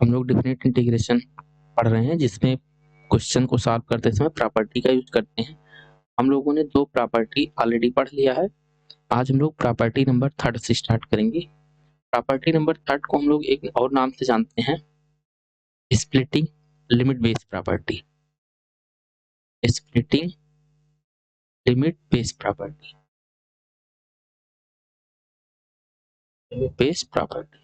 हम लोग definite integration पढ़ रहे हैं जिसमें क्वेश्चन को सॉल्व करते समय प्रॉपर्टी का यूज करते हैं। हम लोगों ने 2 प्रॉपर्टी ऑलरेडी पढ़ लिया है। आज हम लोग प्रॉपर्टी नंबर 3 से स्टार्ट करेंगे। प्रॉपर्टी नंबर 3 को हम लोग एक और नाम से जानते हैं, splitting limit based property. Splitting limit based property, limit based property.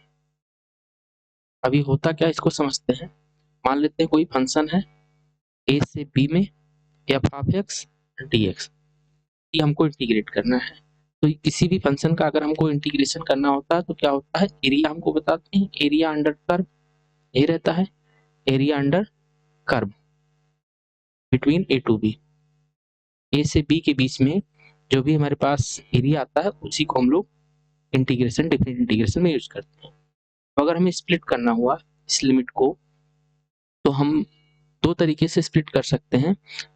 अभी होता क्या इसको समझते हैं। मान लेते हैं कोई फंक्शन है a से b में f ऑफ x dx, ये हमको इंटीग्रेट करना है। तो किसी भी फंक्शन का अगर हमको इंटीग्रेशन करना होता है तो क्या होता है, एरिया हमको बताते हैं, एरिया अंडर कर्व यही रहता है, area under curve between a to b। a से b के बीच में जो भी हमारे पास एरिया आता है उसी को हम लोग इंटीग्रेशन, डेफिनेट इंटीग्रेशन में यूज करते हैं। तो अगर हमें स्प्लिट करना हुआ इस लिमिट को तो हम 2 तरीके से स्प्लिट कर सकते हैं।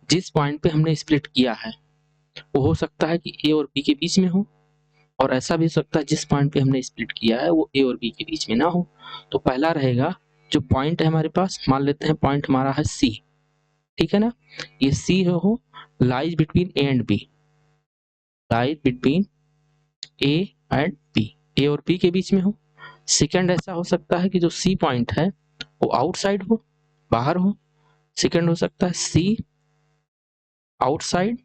जिस पॉइंट पे हमने स्प्लिट किया है वो हो सकता है कि a और b के बीच में हो, और ऐसा भी हो सकता है जिस पॉइंट पे हमने स्प्लिट किया है वो a और b के बीच में ना हो। तो पहला रहेगा, जो पॉइंट है हमारे पास, मान लेते हैं पॉइंट हमारा है c, ठीक है ना, ये c हो lies between a and b, lies between a and b, a और b के बीच में हो। सेकंड ऐसा हो सकता है कि जो c पॉइंट है वो आउटसाइड हो, बाहर हो। सेकंड हो सकता है c outside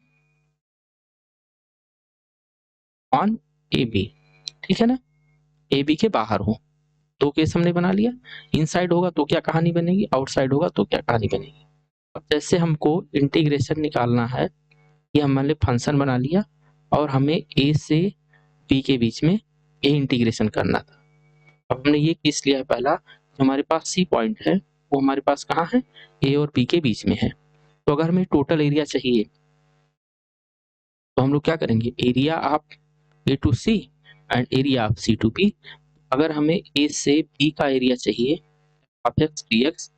on A B, ठीक है ना, ए बी के बाहर हो। 2 केस हमने बना लिया। इनसाइड होगा तो क्या कहानी बनेगी, आउटसाइड होगा तो क्या कहानी बनेगी। अब जैसे हमको इंटीग्रेशन निकालना है, ये हमने फंक्शन बना लिया और हमें ए से बी के बीच में ए इंटीग्रेशन करना था। अब हमने ये केस लिया है पहला, जो हमारे पास सी पॉइंट है वो हमारे पास कहाँ है, ए और बी के बीच में है। तो अगर हमें टोटल एरिया चाहिए तो हम लोग क्या करेंगे, area of A to C and area of C to B. अगर हमें ए से बी का एरिया चाहिए ऑफ एक्स डी एक्स,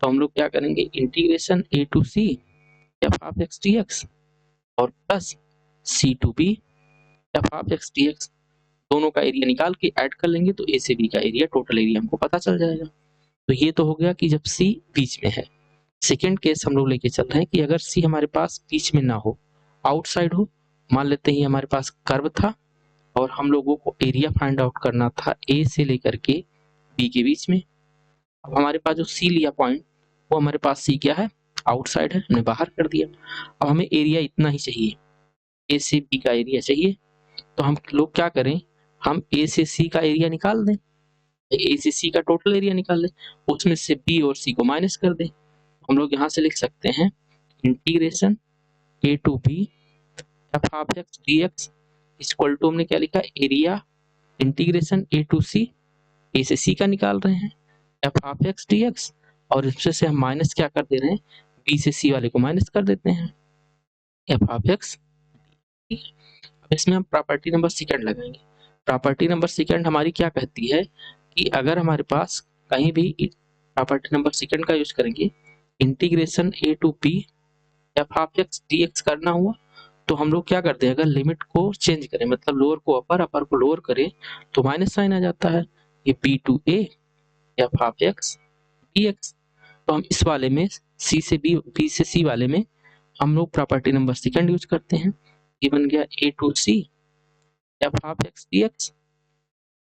तो हम लोग क्या करेंगे, integration A to C F of X D X और plus C to B F of X D X, दोनों का एरिया निकाल के ऐड कर लेंगे तो ए से बी का एरिया, टोटल एरिया हमको पता चल जाएगा। तो ये तो हो गया कि जब सी बीच में है। सेकेंड केस हम लोग लेके चल रहे हैं कि अगर सी हमारे पास बीच में ना हो, आउटसाइड हो। मान लेते हैं हमारे पास कर्व था और हम लोगों को एरिया फाइंड आउट करना था ए से लेकर के बी के बीच में। अब हमारे पास जो सी लिया पॉइंट, वो हमारे पास सी क्या है, आउटसाइड है, हमने बाहर कर दिया। अब हमें एरिया इतना ही चाहिए, ए से बी का एरिया चाहिए। तो हम लोग क्या करें, हम ए से सी का एरिया निकाल दें, ए से सी का टोटल एरिया निकाल दें, उसमें से बी और सी को माइनस कर दें। हम लोग यहाँ से लिख सकते हैं integration A to B F of X D X equal to, हमने क्या लिखा, area integration A to C, A से सी का निकाल रहे हैं F of X D X, और इसमें से हम माइनस क्या कर दे रहे हैं, बी से सी वाले को माइनस कर देते हैं एफ ऑफ एक्स। अब इसमें हम प्रॉपर्टी नंबर सेकंड लगाएंगे। प्रॉपर्टी नंबर सेकंड हमारी क्या कहती है कि अगर हमारे पास कहीं भी प्रॉपर्टी नंबर सेकंड का यूज करेंगे, integration A to B F of X D X करना हुआ, तो हम लोग क्या करते हैं, अगर लिमिट को चेंज करें, मतलब लोअर को अपर, अपर को लोअर करें, तो माइनस साइन आ जाता है, ये B to A F of X D X. तो हम इस वाले में सी से बी, बी से सी वाले में हम लोग प्रॉपर्टी नंबर सेकंड यूज करते हैं। ये बन गया A to C F of X D X,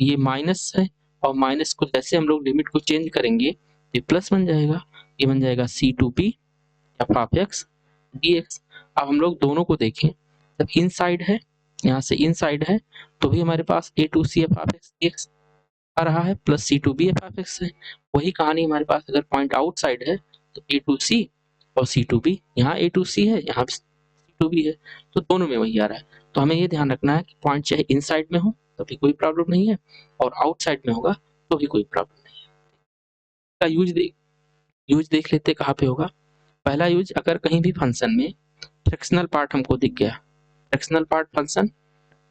ये माइनस है और माइनस को जैसे हम लोग लिमिट को चेंज करेंगे ये प्लस बन जाएगा, ये बन जाएगा C to B F of X D X. अब हम लोग दोनों को देखें, जब इन साइड है, यहाँ से इन साइड है, तो भी हमारे पास A to C F of X D X आ रहा है, plus C to B F of X है। वही कहानी हमारे पास अगर पॉइंट आउटसाइड है तो ए टू सी और सी टू बी, यहाँ ए टू सी है, यहाँ सी टू बी है, तो दोनों में वही आ रहा है। तो हमें ये ध्यान रखना है कि पॉइंट चाहे इन साइड में हो तो भी कोई प्रॉब्लम नहीं है, और आउटसाइड में होगा तो भी कोई प्रॉब्लम नहीं है। इसका यूज देख लेते कहाँ पे होगा। पहला यूज, अगर कहीं भी फंक्शन में फ्रैक्शनल पार्ट हमको दिख गया, fractional part function,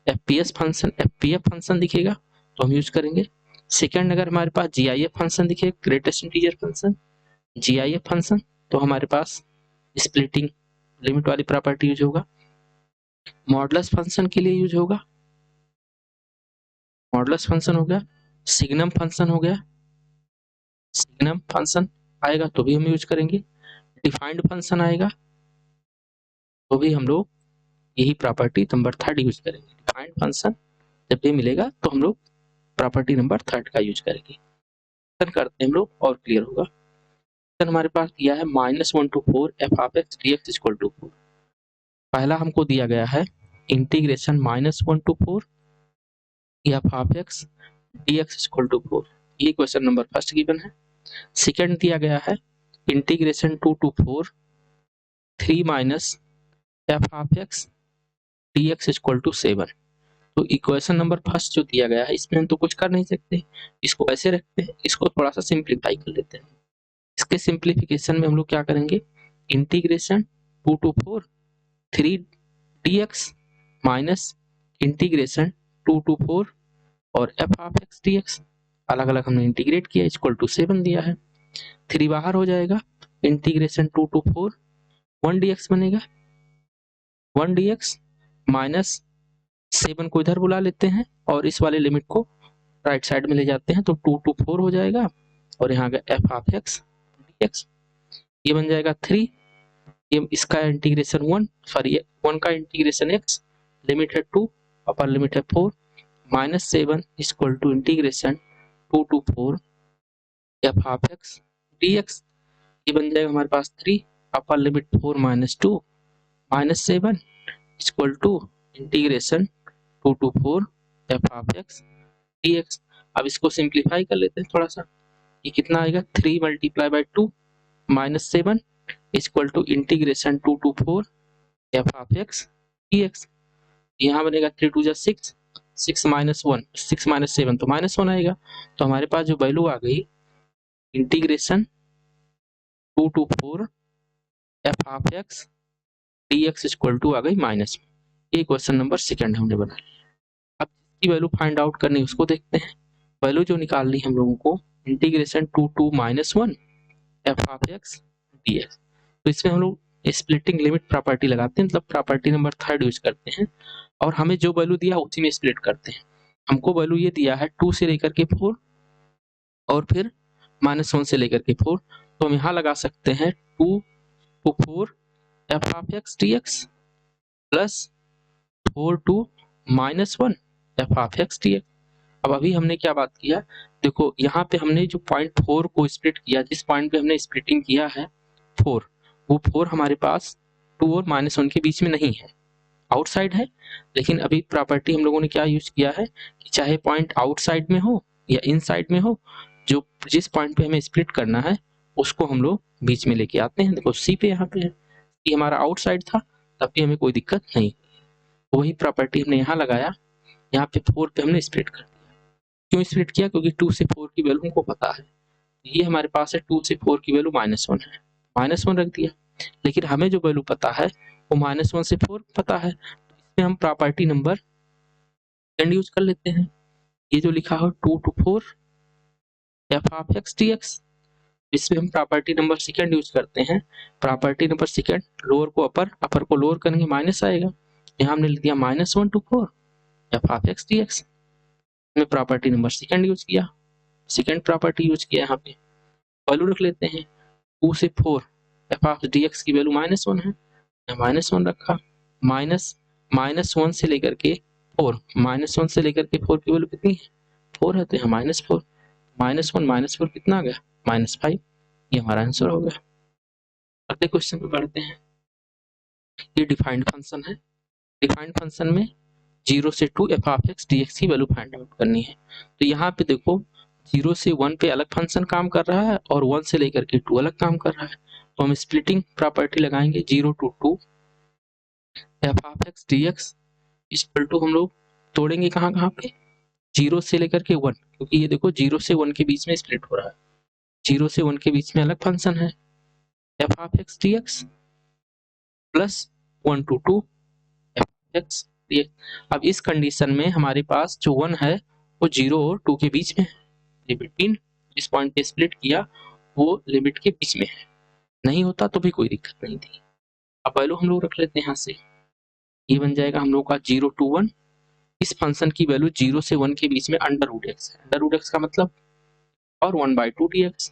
FPS function, FPF function दिखेगा तो हम यूज करेंगे। सेकंड, अगर हमारे पास जीआईएफ फंक्शन दिखे, greatest integer function, GIF function, तो हमारे पास स्प्लिटिंग लिमिट वाली प्रॉपर्टी यूज होगा। मॉडुलस फंक्शन के लिए यूज होगा, मॉडुलस फंक्शन हो गया, सिग्नम फंक्शन हो गया, सिग्नम फंक्शन आएगा तो भी हम यूज करेंगे, डिफाइंड फंक्शन आएगा तो भी हम लोग यही प्रॉपर्टी नंबर थर्ड यूज करेंगे। डिफाइंड फंक्शन जब भी मिलेगा तो हम लोग प्रॉपर्टी नंबर थर्ड का यूज करेंगे। करते हैं हम लोग और क्लियर होगा। हमारे पास दिया है -1 to 4 F of X D X equal to 4। पहला हमको दिया गया है integration -1 to 4 F of X D X equal to 4, ये क्वेश्चन नंबर फर्स्ट गिवन है। सेकंड दिया गया है integration 2 to 4 3 minus F of X D X equal to 7। तो इक्वेशन नंबर फर्स्ट जो दिया गया है इसमें हम तो कुछ कर नहीं सकते, इसको ऐसे रखते हैं, इसको थोड़ा सा सिंप्लीफाई कर लेते हैं। इसके सिंप्लीफिकेशन में हम लोग क्या करेंगे, integration 2 to 4 3 dx minus integration 2 to 4 और एफ ऑफ एक्स dx अलग अलग हमने इंटीग्रेट किया, इक्वल टू 7 दिया है। 3 बाहर हो जाएगा, इंटीग्रेशन 2 to 4 1 dx बनेगा, 1 dx माइनस 7 को इधर बुला लेते हैं और इस वाले लिमिट को राइट साइड में ले जाते हैं तो 2 to 4 हो जाएगा और यहाँ का एफ ऑफ एक्स dx ये बन जाएगा 3, ये इसका इंटीग्रेशन 1 सॉरी 1 का इंटीग्रेशन x, लिमिट है 2 अपर लिमिट है 4 minus 7 equal to integration 2 to 4 F of X dx ये बन जाएगा हमारे पास 3 upper limit 4 minus 2 minus 7 equal to integration 2 to 4 F of X dx। अब इसको सिंप्लीफाई कर लेते हैं थोड़ा सा, ये कितना आएगा 3 multiply by 2 minus 7 equal to integration 2 to 4 F of X dx। यहाँ बनेगा 3 2 6 6 माइनस 1 6 माइनस 7 तो -1 आएगा। तो हमारे पास जो वैल्यू आ गई integration 2 to 4 F of X dx equal to आ गई -1। ये क्वेश्चन नंबर सेकंड हमने बना लिया। अब इसकी वैल्यू फाइंड आउट करनी उसको देखते हैं। वैल्यू जो निकालनी हम लोगों को integration 2 to -1 F of X dx। तो इसमें हम लोग स्प्लिटिंग लिमिट प्रॉपर्टी लगाते हैं, मतलब प्रॉपर्टी नंबर थर्ड यूज करते हैं और हमें जो वैल्यू दिया उसी में स्प्लिट करते हैं। हमको वैल्यू ये दिया है 2 से लेकर के 4 और फिर -1 से लेकर के 4, तो हम यहाँ लगा सकते हैं 2 to 4 F of X dx plus 4 to -1 F of X dx। अब अभी हमने क्या बात किया, देखो यहाँ पे हमने जो पॉइंट 4 को स्प्लिट किया, जिस पॉइंट पे हमने स्प्लिटिंग किया है 4, वो 4 हमारे पास 2 और -1 के बीच में नहीं है, आउटसाइड है। लेकिन अभी प्रॉपर्टी हम लोगों ने क्या यूज किया है कि चाहे पॉइंट आउटसाइड में हो या इनसाइड में हो, जो जिस पॉइंट पे हमें स्प्लिट करना है उसको हम लोग बीच में लेके आते हैं। देखो सी पे यहाँ पे है, सी हमारा आउटसाइड था तब भी हमें कोई दिक्कत नहीं, वही प्रॉपर्टी हमने यहाँ लगाया, यहाँ पे 4 पे हमने स्प्लिट कर दिया। क्यों स्प्लिट किया, क्योंकि 2 से 4 की वैल्यू हमको पता है, ये हमारे पास है 2 से 4 की वैल्यू -1 है, -1 रख दिया। लेकिन हमें जो वैल्यू पता है वो -1 से 4 पता है, तो इसमें हम प्रॉपर्टी नंबर सेकंड यूज कर लेते हैं। ये जो लिखा हो 2 to 4 F of X dx, इसमें हम प्रॉपर्टी नंबर सेकंड यूज करते हैं। प्रॉपर्टी नंबर सेकंड, लोअर को अपर, अपर को लोअर करेंगे माइनस आएगा, यहाँ हमने लिख दिया -1 to 4 F of X dx में प्रॉपर्टी नंबर सेकंड यूज किया, सेकंड प्रॉपर्टी यूज किया। यहाँ पे वैल्यू रख लेते हैं 2 से 4 एफ ऑफ dx की वैल्यू -1 है, -1 रखा, -1 से लेकर के 4, -1 से लेकर के 4 की वैल्यू कितनी है 4 है, तो यहाँ -4 -1 कितना आ गया -5, ये हमारा आंसर हो गया। अगले क्वेश्चन पे बढ़ते हैं। ये डिफाइंड फंक्शन है, डिफाइंड फंक्शन में 0 से 2 एफ ऑफ एक्स dx की वैल्यू फाइंड आउट करनी है। तो यहाँ पे देखो 0 से 1 पे अलग फंक्शन काम कर रहा है और 1 से लेकर के 2 अलग काम कर रहा है, तो हम स्प्लिटिंग प्रॉपर्टी लगाएंगे 0 to 2 F of X dx equal to, हम लोग तोड़ेंगे कहाँ कहाँ पे 0 से लेकर के 1, क्योंकि ये देखो 0 से 1 के बीच में स्प्लिट हो रहा है, 0 से 1 के बीच में अलग फंक्शन है F of X dx plus 1 to 2 F of X dx। अब इस कंडीशन में हमारे पास जो 1 है वो 0 और 2 के बीच में है, बिटवीन जिस पॉइंट पे स्प्लिट किया वो लिमिट के बीच में है, नहीं होता तो भी कोई दिक्कत नहीं थी। अब वैल्यू हम लोग रख लेते हैं यहाँ से, ये बन जाएगा हम लोग का 0 to 1, इस फंक्शन की वैल्यू 0 से 1 के बीच में अंडर रूट एक्स है, अंडर रूट एक्स का मतलब और 1/2 dx,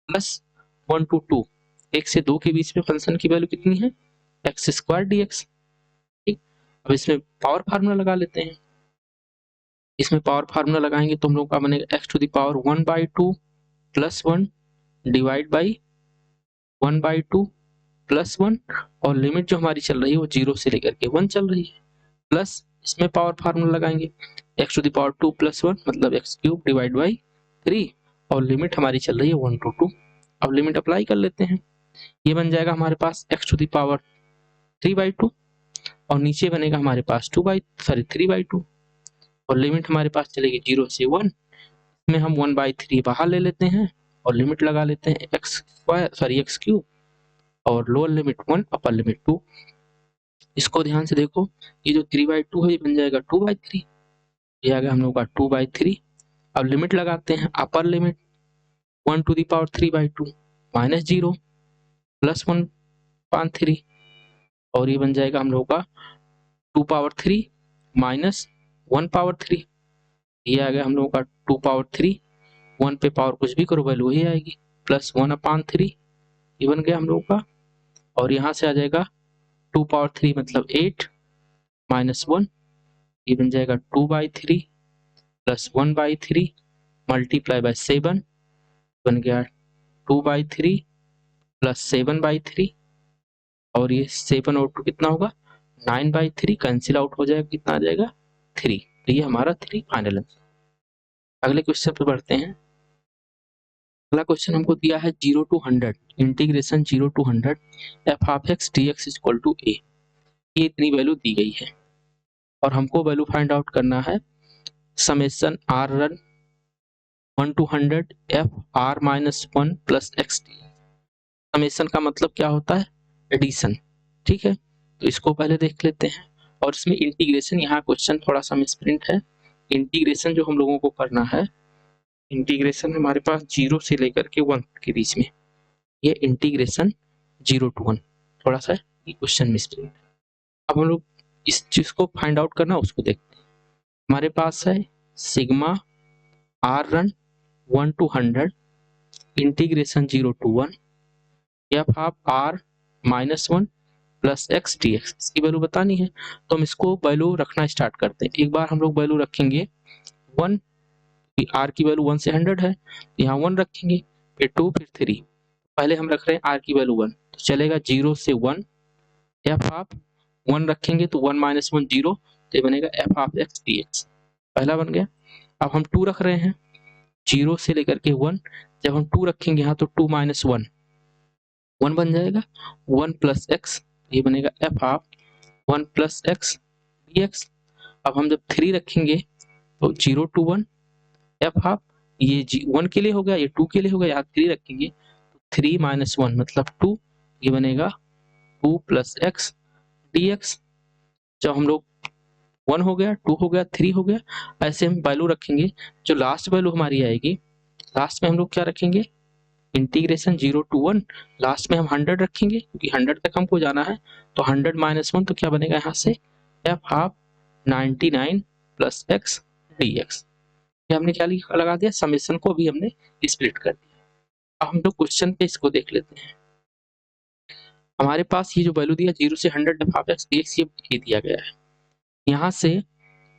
प्लस 1 to 2, 1 से 2 के बीच में फंक्शन की वैल्यू कितनी है, एक्स स्क्वायर डी एक्स। ठीक, अब इसमें पावर फार्मूला लगा लेते हैं। इसमें पावर फार्मूला लगाएंगे तो हम लोग का बनेगा X to the power 1/2 plus 1 divide by 1/2 plus 1, और लिमिट जो हमारी चल रही है वो 0 से लेकर के 1 चल रही है, प्लस इसमें पावर फार्मूला लगाएंगे X to the power 2 plus 1 मतलब एक्स क्यूब डिवाइड बाई 3, और लिमिट हमारी चल रही है 1 to 2। अब लिमिट अप्लाई कर लेते हैं, ये बन जाएगा हमारे पास एक्स टू द पावर 3/2, और नीचे बनेगा हमारे पास 3/2, और लिमिट हमारे पास चलेगी 0 से 1, इसमें हम 1/3 बाहर ले लेते हैं और लिमिट लगा लेते हैं एक्स क्यूब, और लोअर लिमिट 1 अपर लिमिट 2। इसको ध्यान से देखो, ये जो 3/2 है ये बन जाएगा 2/3, ये आ गया हम लोग का 2/3। अब लिमिट लगाते हैं, upper limit 1 to the power 3/2 minus 0 plus 1/3, और ये बन जाएगा हम लोग का 2/3 माइनस 1/3, ये आ गया हम लोग का 2/3, 1 पे पावर कुछ भी करो वैल्यू वही आएगी, प्लस 1/3, ये बन गया हम लोग का। और यहाँ से आ जाएगा 2/3 मतलब 8 माइनस 1, ये बन जाएगा 2/3 प्लस 1/3 मल्टीप्लाई बाय 7, बन गया 2/3 प्लस 7/3, और ये 7 और 2 कितना होगा 9/3, कैंसिल आउट हो जाएगा, कितना आ जाएगा 3, तो ये हमारा 3 फाइनल आंसर। अगले क्वेश्चन पे बढ़ते हैं। अगला क्वेश्चन हमको दिया है 0 to 100 integration 0 to 100 F of X D X equal to A, ये इतनी वैल्यू दी गई है और हमको वैल्यू फाइंड आउट करना है summation R run 1 to 100 F R minus 1 plus X D. Summation का मतलब क्या होता है, एडिशन। ठीक है, तो इसको पहले देख लेते हैं, और इसमें इंटीग्रेशन, यहाँ क्वेश्चन थोड़ा सा मिसप्रिंट है। इंटीग्रेशन जो हम लोगों को करना है, इंटीग्रेशन हमारे पास 0 से लेकर के 1 के बीच में, ये इंटीग्रेशन 0 to 1, थोड़ा सा ये क्वेश्चन मिसप्रिंट। अब हम लोग इस चीज को फाइंड आउट करना उसको देखते हैं। हमारे पास है sigma R run 1 to 100 integration 0 to 1 F of R minus 1 plus X D X, इसकी वैल्यू बतानी है, तो हम इसको वैल्यू रखना स्टार्ट करते हैं। एक बार हम लोग वैल्यू रखेंगे 1, आर की वैल्यू 1 से 100 है, यहाँ 1 रखेंगे, फिर 2, फिर 3। पहले हम रख रहे हैं आर की वैल्यू 1, तो चलेगा 0 से 1, एफ ऑफ 1 रखेंगे तो 1 माइनस 1 0, तो ये बनेगा F of X D x, पहला बन गया। अब हम 2 रख रहे हैं 0 से लेकर के 1, जब हम 2 रखेंगे यहाँ तो 2 माइनस 1 1 बन जाएगा, 1 प्लस एक्स, ये बनेगा F of 1 plus X D X. अब हम जब 3 रखेंगे तो 0 to 1 एफ ऑफ, ये 1 के लिए हो गया, ये 2 के लिए हो गया, यहाँ 3 रखेंगे तो 3 माइनस 1 मतलब 2, ये बनेगा 2 प्लस एक्स डी एक्स। जब हम लोग 1 हो गया, 2 हो गया, 3 हो गया, ऐसे हम वैल्यू रखेंगे। जो लास्ट वैल्यू हमारी आएगी, लास्ट में हम लोग क्या रखेंगे, इंटीग्रेशन 0 to 1, लास्ट में हम 100 रखेंगे क्योंकि 100 तक हमको जाना है, तो 100 माइनस 1 तो क्या बनेगा यहाँ से F of 99 plus X D X. ये हमने क्या लगा दिया, समेशन को भी हमने स्प्लिट कर दिया। अब हम लोग क्वेश्चन पे इसको देख लेते हैं। हमारे पास ये जो वैल्यू दिया 0 से 100 F of X D X, ये दिया गया है। यहाँ से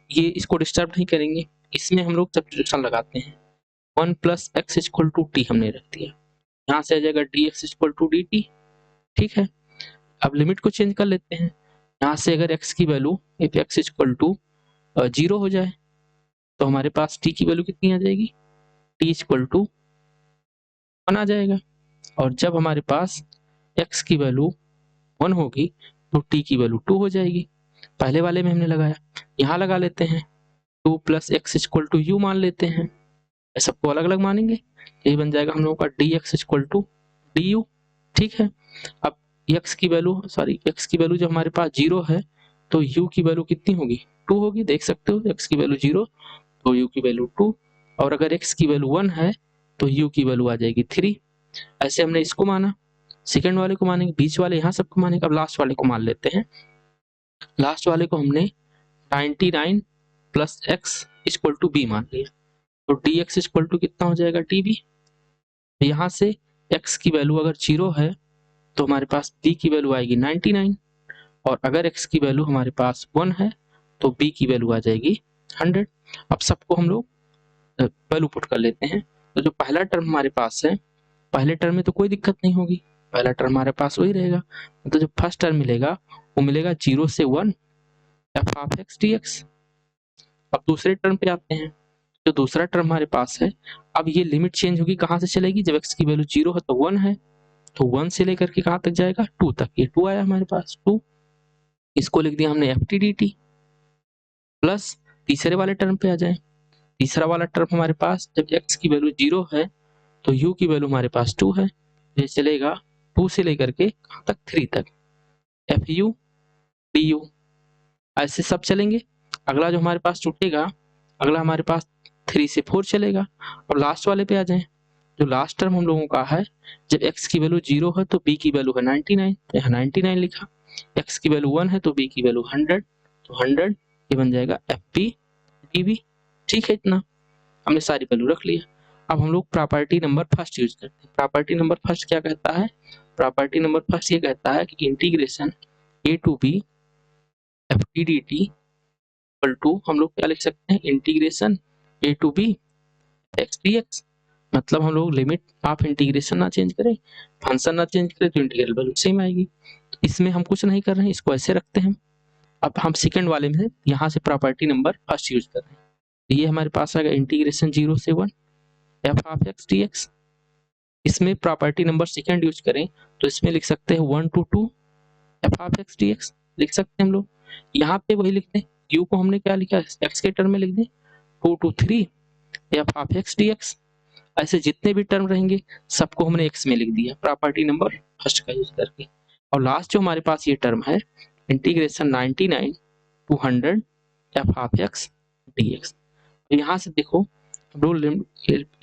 ये इसको डिस्टर्ब नहीं करेंगे, इसमें हम लोग सब्स्टिट्यूशन लगाते हैं, 1 plus X equal to T हमने रख दिया, यहाँ से आ जाएगा D X equal to D T. ठीक है, अब लिमिट को चेंज कर लेते हैं, यहाँ से अगर x की value if x equal to 0 हो जाए तो हमारे पास t की वैल्यू कितनी आ जाएगी, t इक्वल टू 1 आ जाएगा, और जब हमारे पास x की वैल्यू 1 होगी तो t की वैल्यू 2 हो जाएगी। पहले वाले में हमने लगाया, यहाँ लगा लेते हैं 2 plus X equal to U मान लेते हैं, सबको अलग अलग मानेंगे, ये बन जाएगा हम लोगों का D X equal to D U. ठीक है, अब x की वैल्यू जब हमारे पास 0 है तो u की वैल्यू कितनी होगी, 2 होगी, देख सकते हो x की वैल्यू 0 तो u की वैल्यू 2, और अगर x की वैल्यू 1 है तो u की वैल्यू आ जाएगी 3। ऐसे हमने इसको माना, सेकंड वाले को मानेंगे, बीच वाले यहाँ सबको मानेंगे। अब लास्ट वाले को मान लेते हैं, लास्ट वाले को हमने 99 plus X equal to B मान लिया, तो डी एक्स इक्वल टू कितना हो जाएगा टी बी। यहाँ से x की वैल्यू अगर 0 है तो हमारे पास b की वैल्यू आएगी 99, और अगर x की वैल्यू हमारे पास 1 है तो b की वैल्यू आ जाएगी 100। अब सबको हम लोग वैल्यू पुट कर लेते हैं। तो जो पहला टर्म हमारे पास है, पहले टर्म में तो कोई दिक्कत नहीं होगी, पहला टर्म हमारे पास वही रहेगा। तो जो फर्स्ट टर्म मिलेगा वो मिलेगा 0 से 1 F of X D X. अब दूसरे टर्म पे आते हैं। जो दूसरा टर्म हमारे पास है, अब ये लिमिट चेंज होगी, कहाँ से चलेगी, जब x की वैल्यू 0 है तो 1 है, तो 1 से लेकर के कहाँ तक जाएगा, 2 तक। ये 2 आया हमारे पास, 2, इसको लिख दिया हमने F T D T. Plus तीसरे वाले टर्म पे आ जाए। तीसरा वाला टर्म हमारे पास, जब x की वैल्यू 0 है तो u की वैल्यू हमारे पास 2 है, ये चलेगा 2 से लेकर के कहाँ तक, 3 तक, एफ यू डी यू। ऐसे सब चलेंगे। अगला जो हमारे पास छूटेगा, अगला हमारे पास 3 से 4 चलेगा। अब लास्ट वाले पे आ जाएं। जो लास्ट टर्म हम लोगों का है, जब x की वैल्यू 0 है तो b की वैल्यू है 99, तो यहाँ 99 लिखा। x की वैल्यू 1 है तो b की वैल्यू 100, तो 100 ये बन जाएगा एफ पी डी बी। ठीक है, इतना हमने सारी वैल्यू रख लिया। अब हम लोग प्रॉपर्टी नंबर फर्स्ट यूज करते हैं। प्रॉपर्टी नंबर फर्स्ट क्या कहता है, प्रॉपर्टी नंबर फर्स्ट ये कहता है कि integration A to B F T D T equal to, हम लोग क्या लिख सकते हैं, integration A to B X D X. मतलब हम लोग लिमिट ऑफ इंटीग्रेशन ना चेंज करें, फंक्शन ना चेंज करें, तो इंटीग्रल वैल्यू सेम आएगी। तो इसमें हम कुछ नहीं कर रहे हैं, इसको ऐसे रखते हैं। अब हम सेकंड वाले में यहाँ से प्रॉपर्टी नंबर फर्स्ट यूज कर रहे हैं। तो ये हमारे पास आएगा इंटीग्रेशन 0 से 1 F of X D x. इसमें प्रॉपर्टी नंबर सेकंड यूज करें तो इसमें लिख सकते हैं 1 to 2 F of X D x, लिख सकते हैं हम लोग। यहाँ पे वही लिखते हैं, यू को हमने क्या लिखा, एक्स के टर्म में लिख दें 2 to 3 F of X D x. ऐसे जितने भी टर्म रहेंगे सबको हमने एक्स में लिख दिया प्रॉपर्टी नंबर फर्स्ट का यूज करके। और लास्ट जो हमारे पास ये टर्म है, integration 99 to 100 F of X D X. तो यहाँ से देखो हम लोग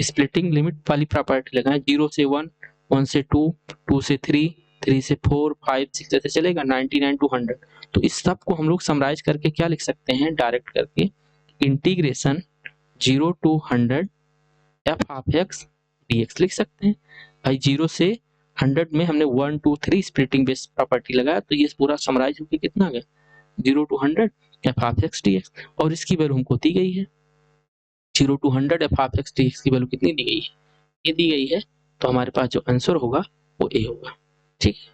स्प्लिटिंग लिमिट वाली प्रॉपर्टी लगाएं, 0 से 1, 1 से 2, 2 से 3, 3 से 4, 5, 6 ऐसे चलेगा, 99 to 100। तो इस सब को हम लोग समराइज करके क्या लिख सकते हैं, डायरेक्ट करके integration 0 to 100 F of X D x लिख सकते हैं। भाई 0 से 100 में हमने 1 2 3 स्प्लिटिंग बेस प्रॉपर्टी लगाया, तो ये पूरा समराइज होकर कितना आ गया, 0 to 100 F of X D X. और इसकी वैल्यू हमको दी गई है 0 to 100 F of X D x की वैल्यू कितनी दी गई है, ये दी गई है। तो हमारे पास जो आंसर होगा वो ए होगा। ठीक है।